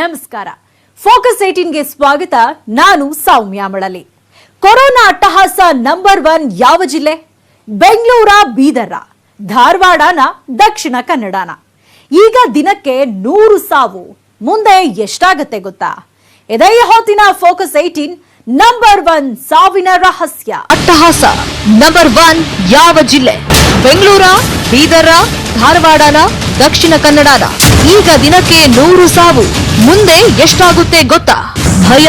ನಮಸ್ಕಾರ. ಫೋಕಸ್ 18ಗೆ ಸ್ವಾಗತ. ನಾನು ಸೌಮ್ಯ ಮಳಲಿ. ಕೊರೋನಾ ಅಟ್ಟಹಾಸ ನಂಬರ್ 1 ಯಾವ ಜಿಲ್ಲೆ? ಬೆಂಗಳೂರ, ಬೀದರ, ಧಾರವಾಡನ, ದಕ್ಷಿಣ ಕನ್ನಡನ? ಈಗ ದಿನಕ್ಕೆ 100 ಸಾವು. ಮುಂದೆ ಎಷ್ಟಾಗತ್ತೆ ಗೊತ್ತಾ? ಇದೇ ಹೊತ್ತಿನ ಫೋಕಸ್ 18 ನಂಬರ್ 1 ಸಾವಿನ ರಹಸ್ಯ. ಅಟ್ಟಹಾಸ ನಂಬರ್ 1 ಯಾವ ಜಿಲ್ಲೆ? ಬೆಂಗಳೂರ, ಬೀದರ, ಧಾರವಾಡನ, ದಕ್ಷಿಣ ಕನ್ನಡನ? ಈಗ ದಿನಕ್ಕೆ 100 ಸಾವು. ಮುಂದೆ ಎಷ್ಟಾಗುತ್ತೆ ಗೊತ್ತಾ? ಭಯ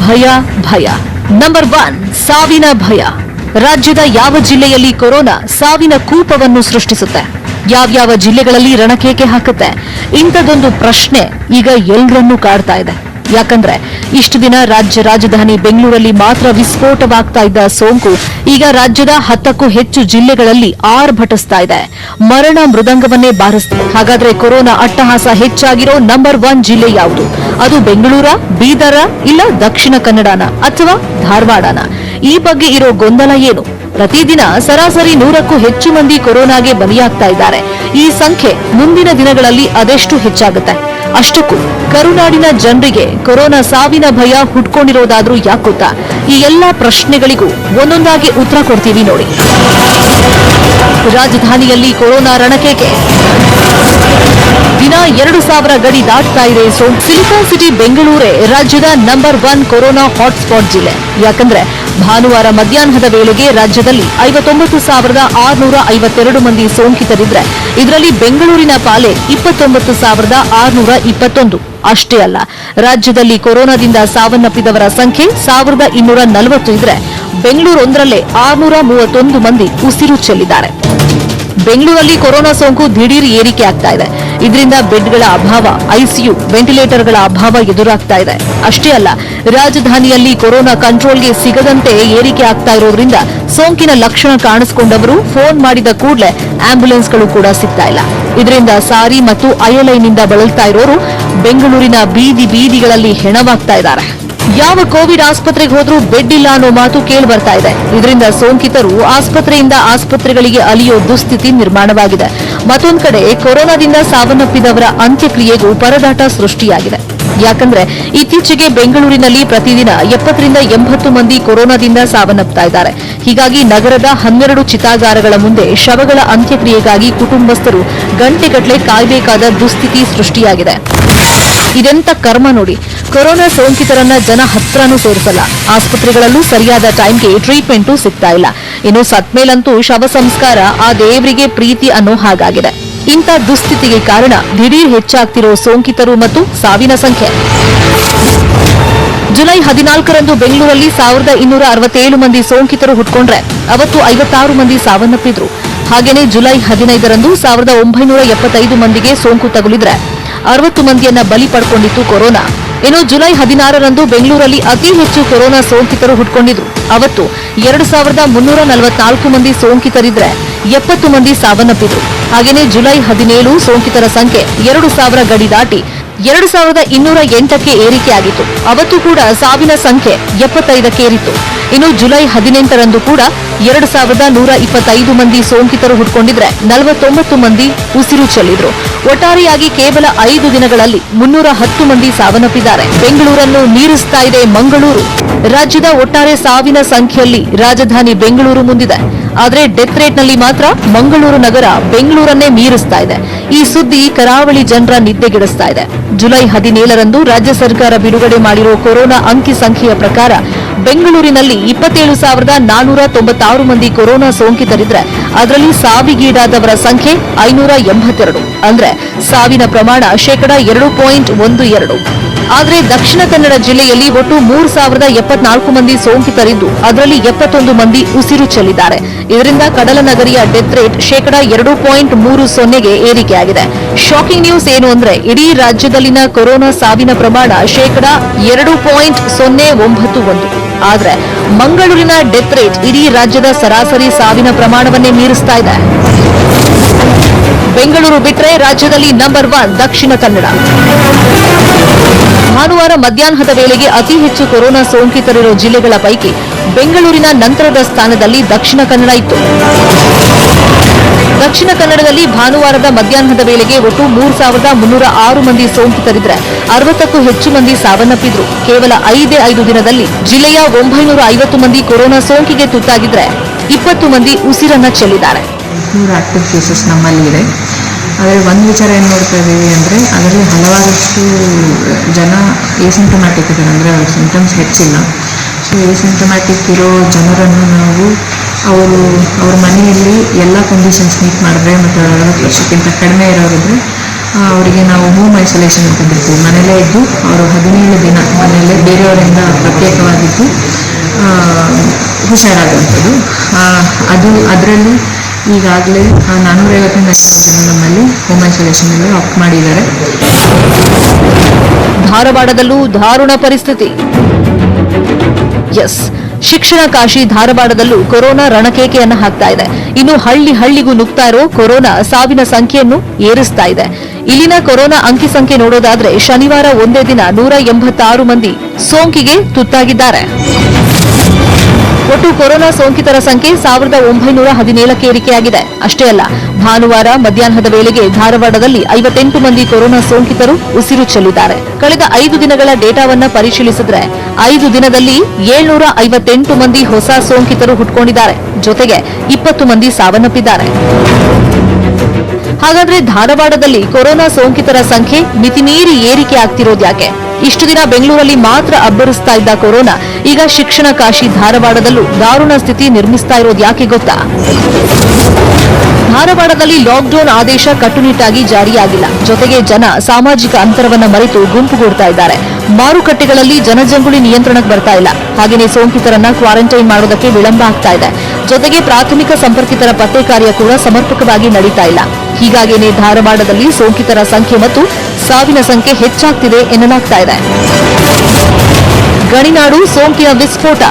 ಭಯ ಭಯ. ನಂಬರ್ 1 ಸಾವಿನ ಭಯ. ರಾಜ್ಯದ ಯಾವ ಜಿಲ್ಲೆಯಲ್ಲಿ ಕೊರೋನಾ ಸಾವಿನ ಕೂಪವನ್ನು ಸೃಷ್ಟಿಸುತ್ತೆ? ಯಾವ್ಯಾವ ಜಿಲ್ಲೆಗಳಲ್ಲಿ ರಣಕೇಕೆ ಹಾಕುತ್ತೆ? ಇಂಥದೊಂದು ಪ್ರಶ್ನೆ ಈಗ ಎಲ್ಲರನ್ನೂ ಕಾಡ್ತಾ ಇದೆ. ಯಾಕಂದ್ರೆ ಇಷ್ಟು ದಿನ ರಾಜ್ಯ ರಾಜಧಾನಿ ಬೆಂಗಳೂರಲ್ಲಿ ಮಾತ್ರ ವಿಸ್ಫೋಟವಾಗ್ತಾ ಇದ್ದ ಸೋಂಕು ಈಗ ರಾಜ್ಯದ 10ಕ್ಕೂ ಹೆಚ್ಚು ಜಿಲ್ಲೆಗಳಲ್ಲಿ ಆರ್ಭಟಿಸ್ತಾ ಇದೆ. ಮರಣ ಮೃದಂಗವನ್ನೇ ಬಾರಿಸ್ತಿದೆ. ಹಾಗಾದ್ರೆ ಕೊರೋನಾ ಅಟ್ಟಹಾಸ ಹೆಚ್ಚಾಗಿರೋ ನಂಬರ್ 1 ಜಿಲ್ಲೆ ಯಾವುದು? ಅದು ಬೆಂಗಳೂರ, ಬೀದರ, ಇಲ್ಲ ದಕ್ಷಿಣ ಕನ್ನಡನ ಅಥವಾ ಧಾರವಾಡನ? ಈ ಬಗ್ಗೆ ಇರೋ ಗೊಂದಲ ಏನು? ಪ್ರತಿದಿನ ಸರಾಸರಿ 100ಕ್ಕೂ ಹೆಚ್ಚು ಮಂದಿ ಕೊರೋನಾಗೆ ಬಲಿಯಾಗ್ತಾ ಇದ್ದಾರೆ. ಈ ಸಂಖ್ಯೆ ಮುಂದಿನ ದಿನಗಳಲ್ಲಿ ಅದೆಷ್ಟು ಹೆಚ್ಚಾಗುತ್ತೆ? ಅಷ್ಟಕ್ಕೂ ಕರುನಾಡಿನ ಜನರಿಗೆ ಕೊರೋನಾ ಸಾವಿನ ಭಯ ಹುಟ್ಕೊಂಡಿರೋದಾದ್ರೂ ಯಾಕೆ ಗೊತ್ತಾ? ಈ ಎಲ್ಲಾ ಪ್ರಶ್ನೆಗಳಿಗೂ ಒಂದೊಂದಾಗಿ ಉತ್ತರ ಕೊಡ್ತೀವಿ ನೋಡಿ. ರಾಜಧಾನಿಯಲ್ಲಿ ಕೊರೋನಾ ರಣಕೇಕೆ. ದಿನ 2000 ಗಡಿ ದಾಟ್ತಾ ಇದೆ ಸೋಂಕು. ಸಿಲಿಕಾನ್ ಸಿಟಿ ಬೆಂಗಳೂರೇ ರಾಜ್ಯದ ನಂಬರ್ 1 ಕೊರೋನಾ ಹಾಟ್ಸ್ಪಾಟ್ ಜಿಲ್ಲೆ. ಯಾಕಂದ್ರೆ ಭಾನುವಾರ ಮಧ್ಯಾಹ್ನದ ವೇಳೆಗೆ ರಾಜ್ಯದಲ್ಲಿ 59,652 ಮಂದಿ ಸೋಂಕಿತರಿದ್ರೆ ಇದರಲ್ಲಿ ಬೆಂಗಳೂರಿನ ಪಾಲೆ 29,621. ಅಷ್ಟೇ ಅಲ್ಲ, ರಾಜ್ಯದಲ್ಲಿ ಕೊರೋನಾದಿಂದ ಸಾವನ್ನಪ್ಪಿದವರ ಸಂಖ್ಯೆ 1240 ಇದ್ರೆ ಬೆಂಗಳೂರೊಂದರಲ್ಲೇ 631 ಮಂದಿ ಉಸಿರು ಚೆಲ್ಲಿದ್ದಾರೆ. ಬೆಂಗಳೂರಲ್ಲಿ ಕೊರೋನಾ ಸೋಂಕು ದಿಢೀರ್ ಏರಿಕೆ ಆಗ್ತಾ ಇದೆ. ಇದರಿಂದ ಬೆಡ್ಗಳ ಅಭಾವ, ಐಸಿಯು, ವೆಂಟಿಲೇಟರ್ಗಳ ಅಭಾವ ಎದುರಾಗ್ತಾ ಇದೆ. ಅಷ್ಟೇ ಅಲ್ಲ, ರಾಜಧಾನಿಯಲ್ಲಿ ಕೊರೋನಾ ಕಂಟ್ರೋಲ್ಗೆ ಸಿಗದಂತೆ ಏರಿಕೆ ಆಗ್ತಾ ಇರೋದ್ರಿಂದ ಸೋಂಕಿನ ಲಕ್ಷಣ ಕಾಣಿಸಿಕೊಂಡವರು ಫೋನ್ ಮಾಡಿದ ಕೂಡಲೇ ಆಂಬ್ಯುಲೆನ್ಸ್ಗಳು ಕೂಡ ಸಿಗ್ತಾ ಇಲ್ಲ. ಇದರಿಂದ ಸಾರಿ ಮತ್ತು ಐಎಲ್ಐನಿಂದ ಬಳಲ್ತಾ ಇರೋರು ಬೆಂಗಳೂರಿನ ಬೀದಿ ಬೀದಿಗಳಲ್ಲಿ ಹೆಣವಾಗ್ತಾ ಇದ್ದಾರೆ. ಯಾವ ಕೋವಿಡ್ ಆಸ್ಪತ್ರೆಗೆ ಹೋದ್ರೂ ಬೆಡ್ ಇಲ್ಲ ಅನ್ನೋ ಮಾತು ಕೇಳಿ ಬರ್ತಾ ಇದೆ. ಇದರಿಂದ ಸೋಂಕಿತರು ಆಸ್ಪತ್ರೆಯಿಂದ ಆಸ್ಪತ್ರೆಗಳಿಗೆ ಅಲಿಯೋ ದುಸ್ಥಿತಿ ನಿರ್ಮಾಣವಾಗಿದೆ. ಮತ್ತೊಂದು ಕಡೆ ಕೊರೋನಾದಿಂದ ಸಾವನ್ನಪ್ಪಿದವರ ಅಂತ್ಯಕ್ರಿಯೆಗೂ ಪರದಾಟ ಸೃಷ್ಟಿಯಾಗಿದೆ. ಯಾಕಂದ್ರೆ ಇತ್ತೀಚೆಗೆ ಬೆಂಗಳೂರಿನಲ್ಲಿ ಪ್ರತಿದಿನ 70 ರಿಂದ 80 ಮಂದಿ ಕೊರೋನಾದಿಂದ ಸಾವನ್ನಪ್ತಾ ಇದ್ದಾರೆ. ಹೀಗಾಗಿ ನಗರದ 12 ಚಿತಾಗಾರಗಳ ಮುಂದೆ ಶವಗಳ ಅಂತ್ಯಕ್ರಿಯೆಗಾಗಿ ಕುಟುಂಬಸ್ಥರು ಗಂಟೆಗಟ್ಟಲೆ ಕಾಯಬೇಕಾದ ದುಸ್ಥಿತಿ ಸೃಷ್ಟಿಯಾಗಿದೆ. ಇದೆಂತ ಕರ್ಮ ನೋಡಿ. ಕೊರೋನಾ ಸೋಂಕಿತರನ್ನ ಜನ ಹತ್ರನೂ ಸೇರಿಸಲ್ಲ. ಆಸ್ಪತ್ರೆಗಳಲ್ಲೂ ಸರಿಯಾದ ಟೈಮ್ಗೆ ಟ್ರೀಟ್ಮೆಂಟು ಸಿಗ್ತಾ ಇಲ್ಲ. ಇನ್ನು ಸತ್ಮೇಲಂತೂ ಶವ ಸಂಸ್ಕಾರ ಆ ದೇವರಿಗೆ ಪ್ರೀತಿ ಅನ್ನೋ ಹಾಗಾಗಿದೆ. ಇಂಥ ದುಸ್ಥಿತಿಗೆ ಕಾರಣ ದಿಢೀರ್ ಹೆಚ್ಚಾಗ್ತಿರೋ ಸೋಂಕಿತರು ಮತ್ತು ಸಾವಿನ ಸಂಖ್ಯೆ. ಜುಲೈ 14ರಂದು ಬೆಂಗಳೂರಲ್ಲಿ 1267 ಮಂದಿ ಸೋಂಕಿತರು ಹುಟ್ಕೊಂಡ್ರೆ ಅವತ್ತು 56 ಮಂದಿ ಸಾವನ್ನಪ್ಪಿದ್ರು. ಹಾಗೇನೇ ಜುಲೈ 15ರಂದು 1975 ಮಂದಿಗೆ ಸೋಂಕು ತಗುಲಿದ್ರೆ 60 ಮಂದಿಯನ್ನ ಬಲಿ ಪಡ್ಕೊಂಡಿತ್ತು ಕೊರೋನಾ. ಇನ್ನು ಜುಲೈ 16ರಂದು ಬೆಂಗಳೂರಲ್ಲಿ ಅತಿ ಹೆಚ್ಚು ಕೊರೋನಾ ಸೋಂಕಿತರು ಹುಟ್ಕೊಂಡಿದ್ರು. ಅವತ್ತು 2344 ಮಂದಿ ಸೋಂಕಿತರಿದ್ರೆ 70 ಮಂದಿ ಸಾವನ್ನಪ್ಪಿದ್ರು. ಹಾಗೇನೇ ಜುಲೈ 17 ಸೋಂಕಿತರ ಸಂಖ್ಯೆ 2000 ಗಡಿ ದಾಟಿ 2208ಕ್ಕೆ ಏರಿಕೆಯಾಗಿತ್ತು. ಅವತ್ತು ಕೂಡ ಸಾವಿನ ಸಂಖ್ಯೆ 75ಕ್ಕೆ ಏರಿತ್ತು. ಇನ್ನು ಜುಲೈ 18ರಂದು ಕೂಡ 2125 ಮಂದಿ ಸೋಂಕಿತರು ಹುಟ್ಕೊಂಡಿದ್ರೆ 49 ಮಂದಿ ಉಸಿರು ಚೆಲ್ಲಿದ್ರು. ಒಟ್ಟಾರೆಯಾಗಿ ಕೇವಲ 5 ದಿನಗಳಲ್ಲಿ 310 ಮಂದಿ ಸಾವನ್ನಪ್ಪಿದ್ದಾರೆ. ಬೆಂಗಳೂರನ್ನು ಮೀರಿಸ್ತಾ ಇದೆ ಮಂಗಳೂರು. ರಾಜ್ಯದ ಒಟ್ಟಾರೆ ಸಾವಿನ ಸಂಖ್ಯೆಯಲ್ಲಿ ರಾಜಧಾನಿ ಬೆಂಗಳೂರು ಮುಂದಿದೆ. ಆದರೆ ಡೆತ್ ರೇಟ್ನಲ್ಲಿ ಮಾತ್ರ ಮಂಗಳೂರು ನಗರ ಬೆಂಗಳೂರನ್ನೇ ಮೀರಿಸ್ತಾ ಇದೆ. ಈ ಸುದ್ದಿ ಕರಾವಳಿ ಜನರ ನಿದ್ದೆಗೆಡಿಸ್ತಾ ಇದೆ. ಜುಲೈ 17ರಂದು ರಾಜ್ಯ ಸರ್ಕಾರ ಬಿಡುಗಡೆ ಮಾಡಿರೋ ಕೊರೋನಾ ಅಂಕಿ ಸಂಖ್ಯೆಯ ಪ್ರಕಾರ ಬೆಂಗಳೂರಿನಲ್ಲಿ 27,496 ಮಂದಿ ಕೊರೋನಾ ಸೋಂಕಿತರಿದ್ರೆ ಅದರಲ್ಲಿ ಸಾವಿಗೀಡಾದವರ ಸಂಖ್ಯೆ 582. ಅಂದ್ರೆ ಸಾವಿನ ಪ್ರಮಾಣ 2.12%. ಆದರೆ ದಕ್ಷಿಣ ಕನ್ನಡ ಜಿಲ್ಲೆಯಲ್ಲಿ ಒಟ್ಟು 3074 ಮಂದಿ ಸೋಂಕಿತರಿದ್ದು ಅದರಲ್ಲಿ 71 ಮಂದಿ ಉಸಿರು ಚೆಲ್ಲಿದ್ದಾರೆ. ಇದರಿಂದ ಕಡಲನಗರಿಯ ಡೆತ್ ರೇಟ್ 2.30ಗೆ ಏರಿಕೆಯಾಗಿದೆ. ಶಾಕಿಂಗ್ ನ್ಯೂಸ್ ಏನು ಅಂದ್ರೆ ಇಡೀ ರಾಜ್ಯದಲ್ಲಿನ ಕೊರೋನಾ ಸಾವಿನ ಪ್ರಮಾಣ 2.091. ಆದ್ರೆ ಮಂಗಳೂರಿನ ಡೆತ್ ರೇಟ್ ಇಡೀ ರಾಜ್ಯದ ಸರಾಸರಿ ಸಾವಿನ ಪ್ರಮಾಣವನ್ನೇ ಮೀರಿಸ್ತಾ ಇದೆ. ಬೆಂಗಳೂರು ಬಿಟ್ಟರೆ ರಾಜ್ಯದಲ್ಲಿ ನಂಬರ್ 1 ದಕ್ಷಿಣ ಕನ್ನಡ. ಭಾನುವಾರ ಮಧ್ಯಾಹ್ನದ ವೇಳೆಗೆ ಅತಿ ಹೆಚ್ಚು ಕೊರೋನಾ ಸೋಂಕಿತರಿರೋ ಜಿಲ್ಲೆಗಳ ಪೈಕಿ ಬೆಂಗಳೂರಿನ ನಂತರದ ಸ್ಥಾನದಲ್ಲಿ ದಕ್ಷಿಣ ಕನ್ನಡ ಇತ್ತು. ದಕ್ಷಿಣ ಕನ್ನಡದಲ್ಲಿ ಭಾನುವಾರದ ಮಧ್ಯಾಹ್ನದ ವೇಳೆಗೆ ಒಟ್ಟು 3,306 ಮಂದಿ ಸೋಂಕಿತರಿದ್ರೆ 60ಕ್ಕೂ ಹೆಚ್ಚು ಮಂದಿ ಸಾವನ್ನಪ್ಪಿದ್ರು. ಕೇವಲ 5 ದಿನದಲ್ಲಿ ಜಿಲ್ಲೆಯ 950 ಮಂದಿ ಕೊರೋನಾ ಸೋಂಕಿಗೆ ತುತ್ತಾಗಿದ್ರೆ 20 ಮಂದಿ ಉಸಿರನ್ನ ಚೆಲ್ಲಿದ್ದಾರೆ. ಆಕ್ಟಿವ್ ಕೇಸಸ್ ನಮ್ಮಲ್ಲಿ ಇದೆ. ಆದರೆ ಒಂದು ವಿಚಾರ ಏನು ನೋಡ್ತಾ ಇದ್ದೀವಿ ಅಂದರೆ ಅದರಲ್ಲಿ ಹಲವಾರಷ್ಟು ಜನ ಏಸಿಂಟಮ್ಯಾಟಿಕ್ ಇದ್ದಾರೆ, ಅಂದರೆ ಅವ್ರ ಸಿಂಟಮ್ಸ್ ಹೆಚ್ಚಿಲ್ಲ. ಸೊ ಏಸಿಂಟಮ್ಯಾಟಿಕ್ ಇರೋ ಜನರನ್ನು ನಾವು ಅವ್ರ ಮನೆಯಲ್ಲಿ ಎಲ್ಲ ಕಂಡೀಷನ್ಸ್ ಮೀಟ್ ಮಾಡಿದ್ರೆ ಮತ್ತು 60 ವರ್ಷಕ್ಕಿಂತ ಕಡಿಮೆ ಇರೋರಿದ್ರೆ ಅವರಿಗೆ ನಾವು ಹೋಮ್ ಐಸೋಲೇಷನ್ ಅಂತ ಕರಿತೀವಿ. ಮನೆಯಲ್ಲೇ ಇದ್ದು ಅವರು 17 ದಿನ ಮನೆಯಲ್ಲೇ ಬೇರೆಯವರಿಂದ ಪ್ರತ್ಯೇಕವಾಗಿದ್ದು ಹುಷಾರಾಗುವಂಥದ್ದು. ಅದರಲ್ಲಿ ಈಗಾಗಲೇ 450 ಜನ ನಮ್ಮಲ್ಲಿ ಹೋಮ್ ಐಸೋಲೇಷನ್ ಆಪ್ಟ್ ಮಾಡಿದ್ದಾರೆ. ಧಾರವಾಡದಲ್ಲೂ ದಾರುಣ ಪರಿಸ್ಥಿತಿ. ಎಸ್, ಶಿಕ್ಷಣ ಕಾಶಿ ಧಾರವಾಡದಲ್ಲೂ ಕೊರೋನಾ ರಣಕೇಕೆಯನ್ನ ಹಾಕ್ತಾ ಇದೆ. ಇನ್ನು ಹಳ್ಳಿಗೂ ನುಗ್ತಾ ಇರೋ ಕೊರೋನಾ ಸಾವಿನ ಸಂಖ್ಯೆಯನ್ನು ಏರಿಸ್ತಾ ಇದೆ. ಇಲ್ಲಿನ ಕೊರೋನಾ ಅಂಕಿ ಸಂಖ್ಯೆ ನೋಡೋದಾದ್ರೆ ಶನಿವಾರ ಒಂದೇ ದಿನ 186 ಮಂದಿ ಸೋಂಕಿಗೆ ತುತ್ತಾಗಿದ್ದಾರೆ. ಒಟ್ಟು ಕೊರೋನಾ ಸೋಂಕಿತರ ಸಂಖ್ಯೆ 1917ಕ್ಕೆ ಏರಿಕೆಯಾಗಿದೆ. ಅಷ್ಟೇ ಅಲ್ಲ, ಭಾನುವಾರ ಮಧ್ಯಾಹ್ನದ ವೇಳೆಗೆ ಧಾರವಾಡದಲ್ಲಿ 58 ಮಂದಿ ಕೊರೋನಾ ಸೋಂಕಿತರು ಉಸಿರು ಚೆಲ್ಲಿದ್ದಾರೆ. ಕಳೆದ 5 ದಿನಗಳ ಡೇಟಾವನ್ನ ಪರಿಶೀಲಿಸಿದ್ರೆ 5 ದಿನದಲ್ಲಿ 758 ಮಂದಿ ಹೊಸ ಸೋಂಕಿತರು ಹುಟ್ಕೊಂಡಿದ್ದಾರೆ. ಜೊತೆಗೆ 20 ಮಂದಿ ಸಾವನ್ನಪ್ಪಿದ್ದಾರೆ. ಹಾಗಾದ್ರೆ ಧಾರವಾಡದಲ್ಲಿ ಕೊರೋನಾ ಸೋಂಕಿತರ ಸಂಖ್ಯೆ ಮಿತಿಮೀರಿ ಏರಿಕೆ ಆಗ್ತಿರೋದು ಯಾಕೆ? ಇಷ್ಟು ದಿನ ಬೆಂಗಳೂರಲ್ಲಿ ಮಾತ್ರ ಅಬ್ಬರಿಸ್ತಾ ಇದ್ದ ಕೊರೋನಾ ಈಗ ಶಿಕ್ಷಣ ಕಾಶಿ ಧಾರವಾಡದಲ್ಲೂ ದಾರುಣ ಸ್ಥಿತಿ ನಿರ್ಮಿಸ್ತಾ ಇರೋದು ಯಾಕೆ ಗೊತ್ತಾ? ಧಾರವಾಡದಲ್ಲಿ ಲಾಕ್ಡೌನ್ ಆದೇಶ ಕಟ್ಟುನಿಟ್ಟಾಗಿ ಜಾರಿಯಾಗಿಲ್ಲ. ಜೊತೆಗೆ ಜನ ಸಾಮಾಜಿಕ ಅಂತರವನ್ನ ಮರೆತು ಗುಂಪುಗೂಡ್ತಾ ಇದ್ದಾರೆ. ಮಾರುಕಟ್ಟೆಗಳಲ್ಲಿ ಜನಜಂಗುಳಿ ನಿಯಂತ್ರಣಕ್ಕೆ ಬರ್ತಾ ಇಲ್ಲ. ಹಾಗೆಯೇ ಸೋಂಕಿತರನ್ನ ಕ್ವಾರಂಟೈನ್ ಮಾಡೋದಕ್ಕೆ ವಿಳಂಬ ಆಗ್ತಾ ಇದೆ. ಜೊತೆಗೆ ಪ್ರಾಥಮಿಕ ಸಂಪರ್ಕಿತರ ಪತ್ತೆ ಕಾರ್ಯ ಕೂಡ ಸಮರ್ಪಕವಾಗಿ ನಡೀತಾ ಇಲ್ಲ. ಹೀಗಾಗಿಯೇ ಧಾರವಾಡದಲ್ಲಿ ಸೋಂಕಿತರ ಸಂಖ್ಯೆ ಮತ್ತು ಸಾವಿನ ಸಂಖ್ಯೆ ಹೆಚ್ಚಾಗ್ತಿದೆ ಎನ್ನಲಾಗ್ತಾ ಇದೆ. ಗಣಿನಾಡು ಸೋಂಕಿನ ವಿಸ್ಫೋಟ,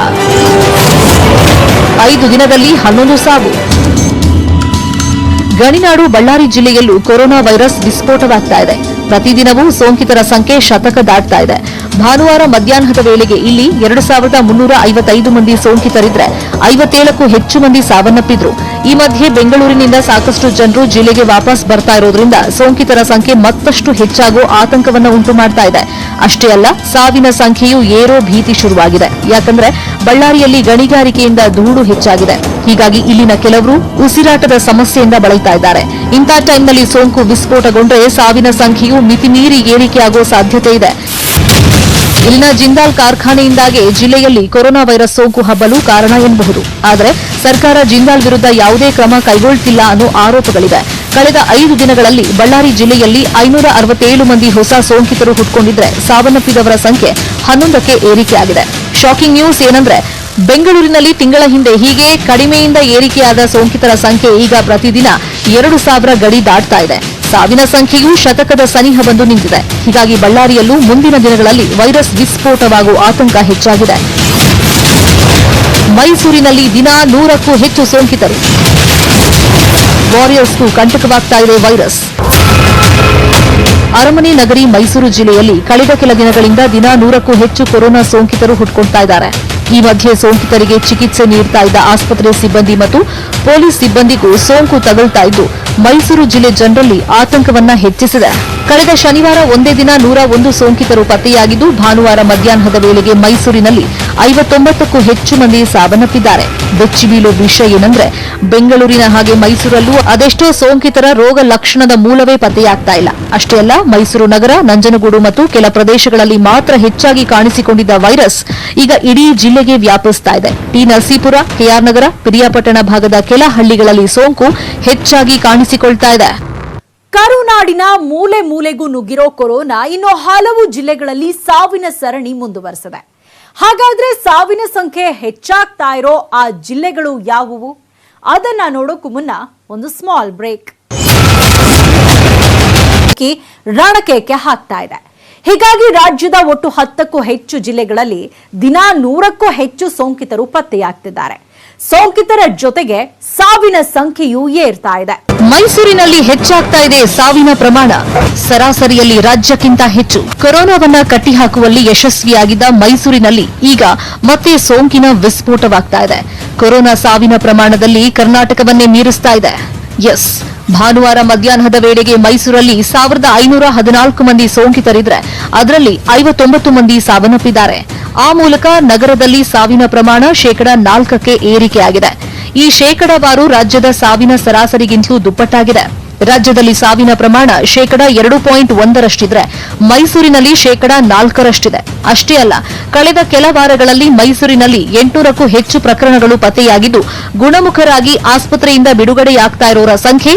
5 ದಿನದಲ್ಲಿ 11 ಸಾವು. ಗಣಿನಾಡು ಬಳ್ಳಾರಿ ಜಿಲ್ಲೆಯಲ್ಲೂ ಕೊರೋನಾ ವೈರಸ್ ವಿಸ್ಫೋಟವಾಗ್ತಾ ಇದೆ. ಪ್ರತಿದಿನವೂ ಸೋಂಕಿತರ ಸಂಖ್ಯೆ ಶತಕ ದಾಟ್ತಾ ಇದೆ. ಭಾನುವಾರ ಮಧ್ಯಾಹ್ನದ ವೇಳೆಗೆ ಇಲ್ಲಿ 2,355 ಮಂದಿ ಸೋಂಕಿತರಿದ್ರೆ 57ಕ್ಕೂ ಹೆಚ್ಚು ಮಂದಿ ಸಾವನ್ನಪ್ಪಿದ್ರು. ಈ ಮಧ್ಯೆ ಬೆಂಗಳೂರಿನಿಂದ ಸಾಕಷ್ಟು ಜನರು ಜಿಲ್ಲೆಗೆ ವಾಪಸ್ ಬರ್ತಾ ಇರೋದ್ರಿಂದ ಸೋಂಕಿತರ ಸಂಖ್ಯೆ ಮತ್ತಷ್ಟು ಹೆಚ್ಚಾಗೋ ಆತಂಕವನ್ನ ಉಂಟು ಮಾಡ್ತಾ ಇದೆ. ಅಷ್ಟೇ ಅಲ್ಲ, ಸಾವಿನ ಸಂಖ್ಯೆಯೂ ಏರೋ ಭೀತಿ ಶುರುವಾಗಿದೆ. ಯಾಕಂದ್ರೆ ಬಳ್ಳಾರಿಯಲ್ಲಿ ಗಣಿಗಾರಿಕೆಯಿಂದ ಧೂಳು ಹೆಚ್ಚಾಗಿದೆ. ಹೀಗಾಗಿ ಇಲ್ಲಿನ ಕೆಲವರು ಉಸಿರಾಟದ ಸಮಸ್ಯೆಯಿಂದ ಬಳಲ್ತಾ ಇದ್ದಾರೆ. ಇಂಥ ಟೈಮ್ನಲ್ಲಿ ಸೋಂಕು ವಿಸ್ಫೋಟಗೊಂಡ್ರೆ ಸಾವಿನ ಸಂಖ್ಯೆಯೂ ಮಿತಿಮೀರಿ ಏರಿಕೆಯಾಗುವ ಸಾಧ್ಯತೆ ಇದೆ. ಇಲ್ಲಿನ ಜಿಂದಾಲ್ ಕಾರ್ಖಾನೆಯಿಂದಾಗಿ ಜಿಲ್ಲೆಯಲ್ಲಿ ಕೊರೋನಾ ವೈರಸ್ ಸೋಂಕು ಹಬ್ಬಲು ಕಾರಣ ಎನ್ನಬಹುದು. ಆದರೆ ಸರ್ಕಾರ ಜಿಂದಾಲ್ ವಿರುದ್ಧ ಯಾವುದೇ ಕ್ರಮ ಕೈಗೊಳ್ಳುತ್ತಿಲ್ಲ ಅನ್ನೋ ಆರೋಪಗಳಿವೆ. ಕಳೆದ 5 ದಿನಗಳಲ್ಲಿ ಬಳ್ಳಾರಿ ಜಿಲ್ಲೆಯಲ್ಲಿ 567 ಮಂದಿ ಹೊಸ ಸೋಂಕಿತರು ಹುಟ್ಕೊಂಡಿದ್ರೆ ಸಾವನ್ನಪ್ಪಿದವರ ಸಂಖ್ಯೆ 11ಕ್ಕೆ ಏರಿಕೆಯಾಗಿದೆ. ಶಾಕಿಂಗ್ ನ್ಯೂಸ್ ಏನಂದ್ರೆ, ಬೆಂಗಳೂರಿನಲ್ಲಿ ತಿಂಗಳ ಹಿಂದೆ ಹೀಗೆ ಕಡಿಮೆಯಿಂದ ಏರಿಕೆಯಾದ ಸೋಂಕಿತರ ಸಂಖ್ಯೆ ಈಗ ಪ್ರತಿದಿನ 2,000 ಗಡಿ ದಾಟ್ತಾ ಇದೆ. ಸಾವಿನ ಸಂಖ್ಯೆಯೂ ಶತಕದ ಸನಿಹ ಬಂದು ನಿಂತಿದೆ. ಹೀಗಾಗಿ ಬಳ್ಳಾರಿಯಲ್ಲೂ ಮುಂದಿನ ದಿನಗಳಲ್ಲಿ ವೈರಸ್ ವಿಸ್ಫೋಟವಾಗುವ ಆತಂಕ ಹೆಚ್ಚಾಗಿದೆ. ಮೈಸೂರಿನಲ್ಲಿ ದಿನ 100ಕ್ಕೂ ಹೆಚ್ಚು ಸೋಂಕಿತರು. ವಾರಿಯರ್ಸ್ಗೂ ಕಂಟಕವಾಗ್ತಾ ಇದೆ ವೈರಸ್. ಅರಮನೆ ನಗರಿ ಮೈಸೂರು ಜಿಲ್ಲೆಯಲ್ಲಿ ಕಳೆದ ಕೆಲ ದಿನಗಳಿಂದ ದಿನ 100ಕ್ಕೂ ಹೆಚ್ಚು ಕೊರೋನಾ ಸೋಂಕಿತರು ಹುಟ್ಕೊಳ್ತಾ ಇದ್ದಾರೆ. ಈ ಮಧ್ಯೆ ಸೋಂಕಿತರಿಗೆ ಚಿಕಿತ್ಸೆ ನೀಡುತ್ತಾ ಇದ್ದ ಆಸ್ಪತ್ರೆ ಸಿಬ್ಬಂದಿ ಮತ್ತು ಪೊಲೀಸ್ ಸಿಬ್ಬಂದಿಗೂ ಸೋಂಕು ತಗುಲ್ತಾ ಇದ್ದು ಮೈಸೂರು ಜಿಲ್ಲೆ ಜನರಲ್ಲಿ ಆತಂಕವನ್ನ ಹೆಚ್ಚಿಸಿದೆ. ಕಳೆದ ಶನಿವಾರ ಒಂದೇ ದಿನ 101 ಸೋಂಕಿತರು ಪತ್ತೆಯಾಗಿದ್ದು ಭಾನುವಾರ ಮಧ್ಯಾಹ್ನದ ವೇಳೆಗೆ ಮೈಸೂರಿನಲ್ಲಿ 59ಕ್ಕೂ ಹೆಚ್ಚು ಮಂದಿ ಸಾವನ್ನಪ್ಪಿದ್ದಾರೆ. ಬೆಚ್ಚಿಬೀಳೋ ವಿಷಯ ಏನಂದ್ರೆ, ಬೆಂಗಳೂರಿನ ಹಾಗೆ ಮೈಸೂರಲ್ಲೂ ಅದೆಷ್ಟೋ ಸೋಂಕಿತರ ರೋಗ ಲಕ್ಷಣದ ಮೂಲವೇ ಪತ್ತೆಯಾಗ್ತಾ ಇಲ್ಲ. ಅಷ್ಟೇ ಅಲ್ಲ, ಮೈಸೂರು ನಗರ, ನಂಜನಗೂಡು ಮತ್ತು ಕೆಲ ಪ್ರದೇಶಗಳಲ್ಲಿ ಮಾತ್ರ ಹೆಚ್ಚಾಗಿ ಕಾಣಿಸಿಕೊಂಡಿದ್ದ ವೈರಸ್ ಈಗ ಇಡೀ ಜಿಲ್ಲೆಗೆ ವ್ಯಾಪಿಸ್ತಾ ಇದೆ. ಟಿ ನರಸೀಪುರ, ಕೆಆರ್ ನಗರ, ಪಿರಿಯಾಪಟ್ಟಣ ಭಾಗದ ಕೆಲ ಹಳ್ಳಿಗಳಲ್ಲಿ ಸೋಂಕು ಹೆಚ್ಚಾಗಿ ಕಾಣಿಸಿಕೊಳ್ತಾ ಇದೆ. ಕರುನಾಡಿನ ಮೂಲೆ ಮೂಲೆಗೂ ನುಗ್ಗಿರೋ ಕೊರೋನಾ ಇನ್ನು ಹಲವು ಜಿಲ್ಲೆಗಳಲ್ಲಿ ಸಾವಿನ ಸರಣಿ ಮುಂದುವರೆಸಿದೆ. ಹಾಗಾದ್ರೆ ಸಾವಿನ ಸಂಖ್ಯೆ ಹೆಚ್ಚಾಗ್ತಾ ಇರೋ ಆ ಜಿಲ್ಲೆಗಳು ಯಾವುವು? ಅದನ್ನ ನೋಡೋಕು ಮುನ್ನ ಒಂದು ಸ್ಮಾಲ್ ಬ್ರೇಕ್. ರಣಕೇಕೆ ಹಾಕ್ತಾ ಇದೆ. ಹೀಗಾಗಿ ರಾಜ್ಯದ ಒಟ್ಟು 10ಕ್ಕೂ ಹೆಚ್ಚು ಜಿಲ್ಲೆಗಳಲ್ಲಿ ದಿನಾ 100ಕ್ಕೂ ಹೆಚ್ಚು ಸೋಂಕಿತರು ಪತ್ತೆಯಾಗ್ತಿದ್ದಾರೆ. ಸೋಂಕಿತರ ಜೊತೆಗೆ ಸಾವಿನ ಸಂಖ್ಯೆಯೂ ಏರ್ತಾ ಇದೆ. ಮೈಸೂರಿನಲ್ಲಿ ಹೆಚ್ಚಾಗ್ತಾ ಇದೆ ಸಾವಿನ ಪ್ರಮಾಣ. ಸರಾಸರಿಯಲ್ಲಿ ರಾಜ್ಯಕ್ಕಿಂತ ಹೆಚ್ಚು. ಕೊರೋನಾವನ್ನ ಕಟ್ಟಿಹಾಕುವಲ್ಲಿ ಯಶಸ್ವಿಯಾಗಿದ್ದ ಮೈಸೂರಿನಲ್ಲಿ ಈಗ ಮತ್ತೆ ಸೋಂಕಿನ ವಿಸ್ಫೋಟವಾಗ್ತಾ ಇದೆ. ಕೊರೋನಾ ಸಾವಿನ ಪ್ರಮಾಣದಲ್ಲಿ ಕರ್ನಾಟಕವನ್ನೇ ಮೀರಿಸ್ತಾ ಇದೆ. ಎಸ್, ಭಾನುವಾರ ಮಧ್ಯಾಹ್ನದ ವೇಳೆಗೆ ಮೈಸೂರಲ್ಲಿ 1514 ಮಂದಿ ಸೋಂಕಿತರಿದ್ರೆ ಅದರಲ್ಲಿ 59 ಮಂದಿ ಸಾವನ್ನಪ್ಪಿದ್ದಾರೆ. ಆ ಮೂಲಕ ನಗರದಲ್ಲಿ ಸಾವಿನ ಪ್ರಮಾಣ 4% ಏರಿಕೆಯಾಗಿದೆ. ಈ ಶೇಕಡಾವಾರು ರಾಜ್ಯದ ಸಾವಿನ ಸರಾಸರಿಗಿಂತಲೂ ದುಪ್ಪಟ್ಟಾಗಿದೆ. ರಾಜ್ಯದಲ್ಲಿ ಸಾವಿನ ಪ್ರಮಾಣ 2.1ರಷ್ಟಿದ್ರೆ ಮೈಸೂರಿನಲ್ಲಿ 4ರಷ್ಟಿದೆ. ಅಷ್ಟೇ ಅಲ್ಲ, ಕಳೆದ ಕೆಲ ವಾರಗಳಲ್ಲಿ ಮೈಸೂರಿನಲ್ಲಿ 800ಕ್ಕೂ ಹೆಚ್ಚು ಪ್ರಕರಣಗಳು ಪತ್ತೆಯಾಗಿದ್ದು, ಗುಣಮುಖರಾಗಿ ಆಸ್ಪತ್ರೆಯಿಂದ ಬಿಡುಗಡೆಯಾಗ್ತಾ ಇರೋರ ಸಂಖ್ಯೆ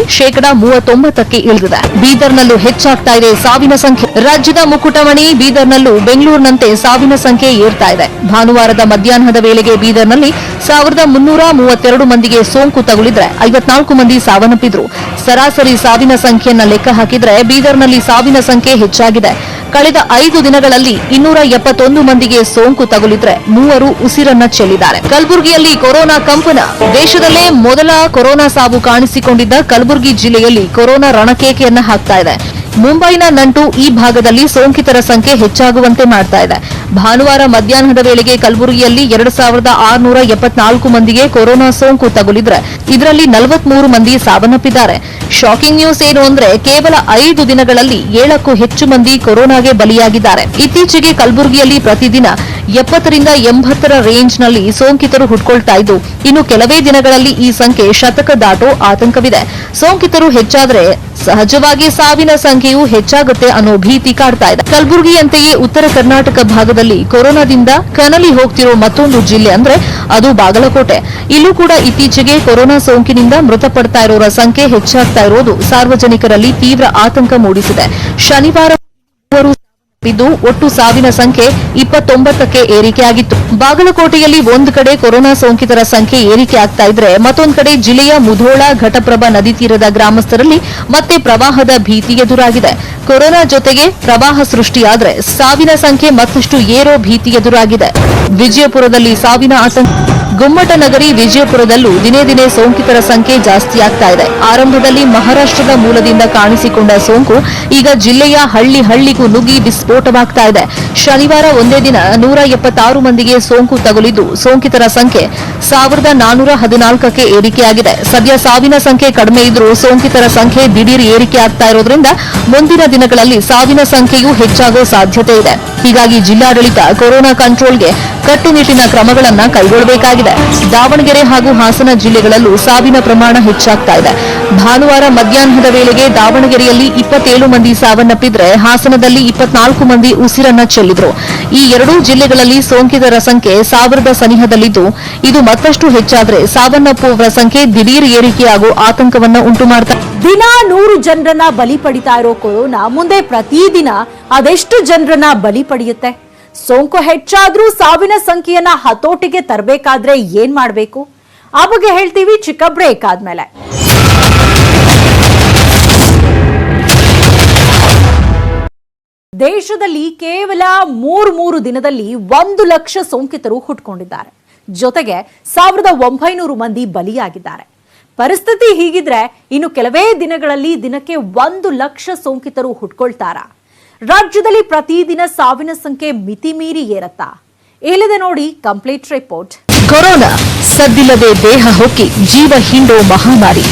39ಕ್ಕೆ ಇಳಿದಿದೆ. ಬೀದರ್ನಲ್ಲೂ ಹೆಚ್ಚಾಗ್ತಾ ಇದೆ ಸಾವಿನ ಸಂಖ್ಯೆ. ರಾಜ್ಯದ ಮುಕುಟಮಣಿ ಬೀದರ್ನಲ್ಲೂ ಬೆಂಗಳೂರಿನಂತೆ ಸಾವಿನ ಸಂಖ್ಯೆ ಏರ್ತಾ ಇದೆ. ಭಾನುವಾರದ ಮಧ್ಯಾಹ್ನದ ವೇಳೆಗೆ ಬೀದರ್ನಲ್ಲಿ 1332 ಮಂದಿಗೆ ಸೋಂಕು ತಗುಲಿದ್ರೆ 54 ಮಂದಿ ಸಾವನ್ನಪ್ಪಿದ್ರು. ಸರಾಸರಿ ಸಾವಿನ ಸಂಖ್ಯೆಯನ್ನ ಲೆಕ್ಕ ಹಾಕಿದ್ರೆ ಬೀದರ್ನಲ್ಲಿ ಸಾವಿನ ಸಂಖ್ಯೆ ಹೆಚ್ಚಾಗಿದೆ. ಕಳೆದ 5 ದಿನಗಳಲ್ಲಿ 271 ಮಂದಿಗೆ ಸೋಂಕು ತಗುಲಿದ್ರೆ 3 ಉಸಿರನ್ನ ಚೆಲ್ಲಿದ್ದಾರೆ. ಕಲಬುರಗಿಯಲ್ಲಿ ಕೊರೋನಾ ಕಂಪನ. ದೇಶದಲ್ಲೇ ಮೊದಲ ಕೊರೋನಾ ಸಾವು ಕಾಣಿಸಿಕೊಂಡಿದ್ದ ಕಲಬುರಗಿ ಜಿಲ್ಲೆಯಲ್ಲಿ ಕೊರೋನಾ ರಣಕೇಕೆಯನ್ನ ಹಾಕ್ತಾ ಇದೆ. ಮುಂಬೈನ ನಂಟು ಈ ಭಾಗದಲ್ಲಿ ಸೋಂಕಿತರ ಸಂಖ್ಯೆ ಹೆಚ್ಚಾಗುವಂತೆ ಮಾಡ್ತಾ ಇದೆ. ಭಾನುವಾರ ಮಧ್ಯಾಹ್ನದ ವೇಳೆಗೆ ಕಲಬುರಗಿಯಲ್ಲಿ 2674 ಮಂದಿಗೆ ಕೊರೋನಾ ಸೋಂಕು ತಗುಲಿದ್ರೆ ಇದರಲ್ಲಿ 43 ಮಂದಿ ಸಾವನ್ನಪ್ಪಿದ್ದಾರೆ. ಶಾಕಿಂಗ್ ನ್ಯೂಸ್ ಏನು ಅಂದ್ರೆ ಕೇವಲ 5 ದಿನಗಳಲ್ಲಿ 7ಕ್ಕೂ ಹೆಚ್ಚು ಮಂದಿ ಕೊರೋನಾಗೆ ಬಲಿಯಾಗಿದ್ದಾರೆ. ಇತ್ತೀಚೆಗೆ ಕಲಬುರಗಿಯಲ್ಲಿ ಪ್ರತಿದಿನ 70ರಿಂದ 80ರ ರೇಂಜ್ನಲ್ಲಿ ಸೋಂಕಿತರು ಹುಟ್ಕೊಳ್ತಾ ಇದ್ದು, ಇನ್ನು ಕೆಲವೇ ದಿನಗಳಲ್ಲಿ ಈ ಸಂಖ್ಯೆ 100 ದಾಟೋ ಆತಂಕವಿದೆ. ಸೋಂಕಿತರು ಹೆಚ್ಚಾದ್ರೆ ಸಹಜವಾಗಿ ಸಾವಿನ ಸಂಖ್ಯೆಯೂ ಹೆಚ್ಚಾಗುತ್ತೆ ಅನ್ನೋ ಭೀತಿ ಕಾಡ್ತಾ ಇದೆ. ಕಲಬುರಗಿಯಂತೆಯೇ ಉತ್ತರ ಕರ್ನಾಟಕ ಭಾಗದಲ್ಲಿ ಕೊರೋನಾದಿಂದ ಕನಲಿ ಹೋಗ್ತಿರೋ ಮತ್ತೊಂದು ಜಿಲ್ಲೆ ಅಂದ್ರೆ ಅದು ಬಾಗಲಕೋಟೆ. ಇಲ್ಲೂ ಕೂಡ ಇತ್ತೀಚೆಗೆ ಕೊರೋನಾ ಸೋಂಕಿನಿಂದ ಮೃತಪಡ್ತಾ ಇರೋರ ಸಂಖ್ಯೆ ಹೆಚ್ಚಾಗ್ತಾ ಇರೋದು ಸಾರ್ವಜನಿಕರಲ್ಲಿ ತೀವ್ರ ಆತಂಕ ಮೂಡಿಸಿದೆ. ಶನಿವಾರ ಒಟ್ಟು ಸಾವಿನ ಸಂಖ್ಯೆ 29ಕ್ಕೆ ಏರಿಕೆಯಾಗಿತ್ತು. ಬಾಗಲಕೋಟೆಯಲ್ಲಿ ಒಂದು ಕಡೆ ಕೊರೋನಾ ಸೋಂಕಿತರ ಸಂಖ್ಯೆ ಏರಿಕೆ ಆಗ್ತಾ ಇದ್ರೆ ಮತ್ತೊಂದು ಕಡೆ ಜಿಲ್ಲೆಯ ಮುಧೋಳ ಘಟಪ್ರಭಾ ನದಿ ತೀರದ ಗ್ರಾಮಸ್ಥರಲ್ಲಿ ಮತ್ತೆ ಪ್ರವಾಹದ ಭೀತಿ ಎದುರಾಗಿದೆ. ಕೊರೋನಾ ಜೊತೆಗೆ ಪ್ರವಾಹ ಸೃಷ್ಟಿಯಾದ್ರೆ ಸಾವಿನ ಸಂಖ್ಯೆ ಮತ್ತಷ್ಟು ಏರೋ ಭೀತಿ ಎದುರಾಗಿದೆ. ವಿಜಯಪುರದಲ್ಲಿ ಸಾವಿನ ಆತಂಕ. ಗುಮ್ಮಟ ನಗರಿ ವಿಜಯಪುರದಲ್ಲೂ ದಿನೇ ದಿನೇ ಸೋಂಕಿತರ ಸಂಖ್ಯೆ ಜಾಸ್ತಿಯಾಗ್ತಾ ಇದೆ. ಆರಂಭದಲ್ಲಿ ಮಹಾರಾಷ್ಟ್ರದ ಮೂಲದಿಂದ ಕಾಣಿಸಿಕೊಂಡ ಸೋಂಕು ಈಗ ಜಿಲ್ಲೆಯ ಹಳ್ಳಿಗೂ ನುಗ್ಗಿ ವಿಸ್ಫೋಟವಾಗ್ತಾ ಇದೆ. ಶನಿವಾರ ಒಂದೇ ದಿನ 176 ಮಂದಿಗೆ ಸೋಂಕು ತಗುಲಿದ್ದು ಸೋಂಕಿತರ ಸಂಖ್ಯೆ 1414ಕ್ಕೆ ಏರಿಕೆಯಾಗಿದೆ. ಸದ್ಯ ಸಾವಿನ ಸಂಖ್ಯೆ ಕಡಿಮೆ ಇದ್ರೂ ಸೋಂಕಿತರ ಸಂಖ್ಯೆ ದಿಢೀರ್ ಏರಿಕೆ ಆಗ್ತಾ ಇರೋದ್ರಿಂದ ಮುಂದಿನ ದಿನಗಳಲ್ಲಿ ಸಾವಿನ ಸಂಖ್ಯೆಯೂ ಹೆಚ್ಚಾಗೋ ಸಾಧ್ಯತೆ ಇದೆ. ಹೀಗಾಗಿ ಜಿಲ್ಲಾಡಳಿತ ಕೊರೋನಾ ಕಂಟ್ರೋಲ್ಗೆ ಕಟ್ಟುನಿಟ್ಟಿನ ಕ್ರಮಗಳನ್ನು ಕೈಗೊಳ್ಳಬೇಕಾಗಿದೆ. ದಾವಣಗೆರೆ ಹಾಗೂ ಹಾಸನ ಜಿಲ್ಲೆಗಳಲ್ಲೂ ಸಾವಿನ ಪ್ರಮಾಣ ಹೆಚ್ಚಾಗ್ತಾ ಇದೆ. ಭಾನುವಾರ ಮಧ್ಯಾಹ್ನದ ವೇಳೆಗೆ ದಾವಣಗೆರೆಯಲ್ಲಿ 27 ಮಂದಿ ಸಾವನ್ನಪ್ಪಿದ್ರೆ ಹಾಸನದಲ್ಲಿ 24 ಮಂದಿ ಉಸಿರನ್ನ ಚೆಲ್ಲಿದ್ರು. ಈ ಎರಡೂ ಜಿಲ್ಲೆಗಳಲ್ಲಿ ಸೋಂಕಿತರ ಸಂಖ್ಯೆ 1000 ಸನಿಹದಲ್ಲಿದ್ದು, ಇದು ಮತ್ತಷ್ಟು ಹೆಚ್ಚಾದ್ರೆ ಸಾವನ್ನಪ್ಪುವವರ ಸಂಖ್ಯೆ ದಿಢೀರ್ ಏರಿಕೆಯಾಗುವ ಆತಂಕವನ್ನ ಉಂಟು ಮಾಡ್ತಾ ದಿನ 100 ಜನರನ್ನ ಬಲಿ ಪಡಿತಾ ಇರೋ ಕೊರೋನಾ ಮುಂದೆ ಪ್ರತಿದಿನ ಅದೆಷ್ಟು ಜನರನ್ನ ಬಲಿ ಪಡೆಯುತ್ತೆ? ಸೋಂಕು ಹೆಚ್ಚಾದ್ರೂ ಸಾವಿನ ಸಂಖ್ಯೆಯನ್ನ ಹತೋಟಿಗೆ ತರಬೇಕಾದ್ರೆ ಏನ್ ಮಾಡಬೇಕು? ಆ ಬಗ್ಗೆ ಹೇಳ್ತೀವಿ ಚಿಕ್ಕ ಬ್ರೇಕ್ ಆದ್ಮೇಲೆ. ದೇಶದಲ್ಲಿ ಕೇವಲ 3 ದಿನದಲ್ಲಿ 1 ಲಕ್ಷ ಸೋಂಕಿತರು ಹುಟ್ಕೊಂಡಿದ್ದಾರೆ. ಜೊತೆಗೆ 1900 ಮಂದಿ ಬಲಿಯಾಗಿದ್ದಾರೆ. ಪರಿಸ್ಥಿತಿ ಹೀಗಿದ್ರೆ ಇನ್ನು ಕೆಲವೇ ದಿನಗಳಲ್ಲಿ ದಿನಕ್ಕೆ 1 ಲಕ್ಷ ಸೋಂಕಿತರು ಹುಟ್ಕೊಳ್ತಾರಾ? ರಾಜ್ಯದಲ್ಲಿ ಪ್ರತಿದಿನ ಸಾವಿನ ಸಂಖ್ಯೆ ಮಿತಿ ಮೀರಿ ಏರತ್ತಾ? ಇಲ್ಲಿದೆ ನೋಡಿ ಕಂಪ್ಲೀಟ್ ರಿಪೋರ್ಟ್. ಕೊರೋನಾ ಸದ್ದಿಲ್ಲದೆ ದೇಹ ಹೊಕ್ಕಿ ಜೀವ ಹಿಂಡೋ ಮಹಾಮಾರಿ.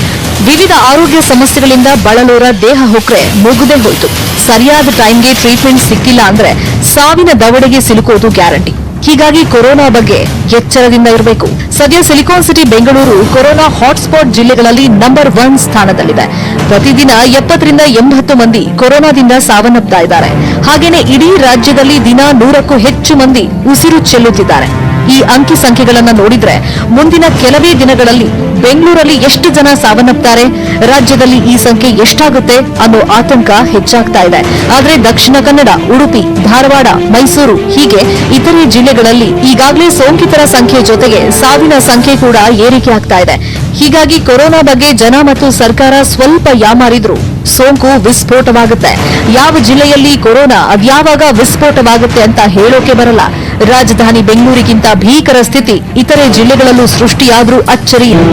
ವಿವಿಧ ಆರೋಗ್ಯ ಸಮಸ್ಯೆಗಳಿಂದ ಬಳಲೋರ ದೇಹ ಹೊಕ್ಕರೆ ಮುಗುದೇ ಹೋಯ್ತು. ಸರಿಯಾದ ಟೈಮ್ಗೆ ಟ್ರೀಟ್ಮೆಂಟ್ ಸಿಕ್ಕಿಲ್ಲ ಅಂದ್ರೆ ಸಾವಿನ ದವಡೆಗೆ ಸಿಲುಕೋದು ಗ್ಯಾರಂಟಿ. ಹೀಗಾಗಿ ಕೊರೋನಾ ಬಗ್ಗೆ ಎಚ್ಚರದಿಂದ ಇರಬೇಕು. ಸದ್ಯ silicon city Bengaluru corona hotspot ಜಿಲ್ಲೆಗಳಲ್ಲಿ ನಂಬರ್ 1 ಸ್ಥಾನದಲ್ಲಿದೆ. ಪ್ರತಿದಿನ 70ರಿಂದ 80 ಮಂದಿ ಕೊರೋನಾದಿಂದ ಸಾವನ್ನಪ್ತಾ ಇದ್ದಾರೆ. ಹಾಗೇನೆ ಇಡೀ ರಾಜ್ಯದಲ್ಲಿ ದಿನ 100ಕ್ಕೂ ಹೆಚ್ಚು ಮಂದಿ ಉಸಿರು ಚೆಲ್ಲುತ್ತಿದ್ದಾರೆ. ಈ ಅಂಕಿ ಸಂಖ್ಯೆಗಳನ್ನು ನೋಡಿದ್ರೆ ಮುಂದಿನ ಕೆಲವೇ ದಿನಗಳಲ್ಲಿ ಬೆಂಗಳೂರಲ್ಲಿ ಎಷ್ಟು ಜನ ಸಾವನ್ನಪ್ತಾರೆ, ರಾಜ್ಯದಲ್ಲಿ ಈ ಸಂಖ್ಯೆ ಎಷ್ಟಾಗುತ್ತೆ ಅನ್ನೋ ಆತಂಕ ಹೆಚ್ಚಾಗ್ತಾ ಇದೆ. ಆದರೆ ದಕ್ಷಿಣ ಕನ್ನಡ, ಉಡುಪಿ, ಧಾರವಾಡ, ಮೈಸೂರು ಹೀಗೆ ಇತರೆ ಜಿಲ್ಲೆಗಳಲ್ಲಿ ಈಗಾಗಲೇ ಸೋಂಕಿತರ ಸಂಖ್ಯೆ ಜೊತೆಗೆ ಸಾವಿನ ಸಂಖ್ಯೆ ಕೂಡ ಏರಿಕೆ ಆಗ್ತಾ ಇದೆ. ಹೀಗಾಗಿ ಕೊರೋನಾ ಬಗ್ಗೆ ಜನ ಮತ್ತು ಸರ್ಕಾರ ಸ್ವಲ್ಪ ಯಾಮಾರಿದ್ರು ಸೋಂಕು ವಿಸ್ಫೋಟವಾಗುತ್ತೆ. ಯಾವ ಜಿಲ್ಲೆಯಲ್ಲಿ ಕೊರೋನಾ ಅದ್ಯಾವಾಗ ವಿಸ್ಫೋಟವಾಗುತ್ತೆ ಅಂತ ಹೇಳೋಕೆ ಬರಲ್ಲ. ರಾಜಧಾನಿ ಬೆಂಗಳೂರಿಗಿಂತ ಭೀಕರ ಸ್ಥಿತಿ ಇತರೆ ಜಿಲ್ಲೆಗಳಲ್ಲೂ ಸೃಷ್ಟಿಯಾದ್ರೂ ಅಚ್ಚರಿ ಇಲ್ಲ.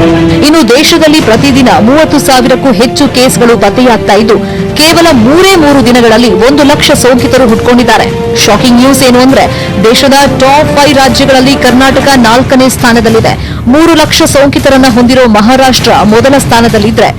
ಇನ್ನು ದೇಶದಲ್ಲಿ ಪ್ರತಿದಿನ 30,000ಕ್ಕೂ ಹೆಚ್ಚು ಕೇಸ್ಗಳು ಪತ್ತೆಯಾಗ್ತಾ ಇದ್ದು, ಕೇವಲ 3 ದಿನಗಳಲ್ಲಿ 1 ಲಕ್ಷ ಸೋಂಕಿತರು ಹುಟ್ಕೊಂಡಿದ್ದಾರೆ. ಶಾಕಿಂಗ್ ನ್ಯೂಸ್ ಏನು ಅಂದ್ರೆ ದೇಶದ ಟಾಪ್ 5 ರಾಜ್ಯಗಳಲ್ಲಿ ಕರ್ನಾಟಕ 4ನೇ ಸ್ಥಾನದಲ್ಲಿದೆ. 3 ಲಕ್ಷ ಸೋಂಕಿತರನ್ನ ಹೊಂದಿರೋ ಮಹಾರಾಷ್ಟ್ರ ಮೊದಲ ಸ್ಥಾನದಲ್ಲಿದ್ರೆ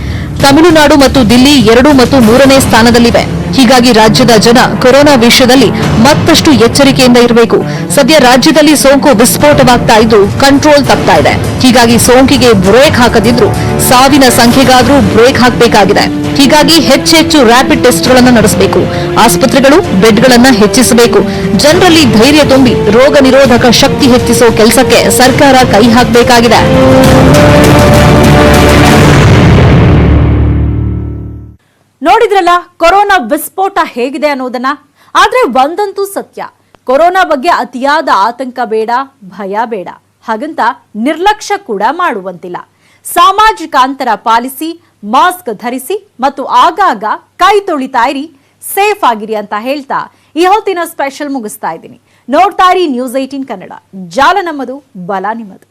ತಮಿಳುನಾಡು ಮತ್ತು ದಿಲ್ಲಿ 2 ಮತ್ತು 3ನೇ ಸ್ಥಾನದಲ್ಲಿವೆ. ಹೀಗಾಗಿ ರಾಜ್ಯದ ಜನ ಕೊರೋನಾ ವಿಷಯದಲ್ಲಿ ಮತ್ತಷ್ಟು ಎಚ್ಚರಿಕೆಯಿಂದ ಇರಬೇಕು. ಸದ್ಯ ರಾಜ್ಯದಲ್ಲಿ ಸೋಂಕು ವಿಸ್ಫೋಟವಾಗ್ತಾ ಇದ್ದು ಕಂಟ್ರೋಲ್ ತಪ್ತಾ ಇದೆ. ಹೀಗಾಗಿ ಸೋಂಕಿಗೆ ಬ್ರೇಕ್ ಹಾಕದಿದ್ರು ಸಾವಿನ ಸಂಖ್ಯೆಗಾದ್ರೂ ಬ್ರೇಕ್ ಹಾಕಬೇಕಾಗಿದೆ. ಹೀಗಾಗಿ ಹೆಚ್ಚೆಚ್ಚು ರ್ಯಾಪಿಡ್ ಟೆಸ್ಟ್ಗಳನ್ನು ನಡೆಸಬೇಕು. ಆಸ್ಪತ್ರೆಗಳು ಬೆಡ್ಗಳನ್ನು ಹೆಚ್ಚಿಸಬೇಕು. ಜನರಲ್ಲಿ ಧೈರ್ಯ ತುಂಬಿ ರೋಗ ನಿರೋಧಕ ಶಕ್ತಿ ಹೆಚ್ಚಿಸೋ ಕೆಲಸಕ್ಕೆ ಸರ್ಕಾರ ಕೈ ಹಾಕಬೇಕಾಗಿದೆ. ನೋಡಿದ್ರಲ್ಲ ಕೊರೋನಾ ವಿಸ್ಫೋಟ ಹೇಗಿದೆ ಅನ್ನೋದನ್ನ. ಆದ್ರೆ ಒಂದಂತೂ ಸತ್ಯ, ಕೊರೋನಾ ಬಗ್ಗೆ ಅತಿಯಾದ ಆತಂಕ ಬೇಡ, ಭಯ ಬೇಡ, ಹಾಗಂತ ನಿರ್ಲಕ್ಷ್ಯ ಕೂಡ ಮಾಡುವಂತಿಲ್ಲ. ಸಾಮಾಜಿಕ ಅಂತರ ಪಾಲಿಸಿ, ಮಾಸ್ಕ್ ಧರಿಸಿ ಮತ್ತು ಆಗಾಗ ಕೈ ತೊಳಿತಾ ಇರಿ, ಸೇಫ್ ಆಗಿರಿ ಅಂತ ಹೇಳ್ತಾ ಈ ಹೊತ್ತಿನ ಸ್ಪೆಷಲ್ ಮುಗಿಸ್ತಾ ಇದ್ದೀನಿ. ನೋಡ್ತಾ ಇರಿ ನ್ಯೂಸ್ 18 ಕನ್ನಡ. ಜಾಲ ನಮ್ಮದು, ಬಲ ನಿಮ್ಮದು.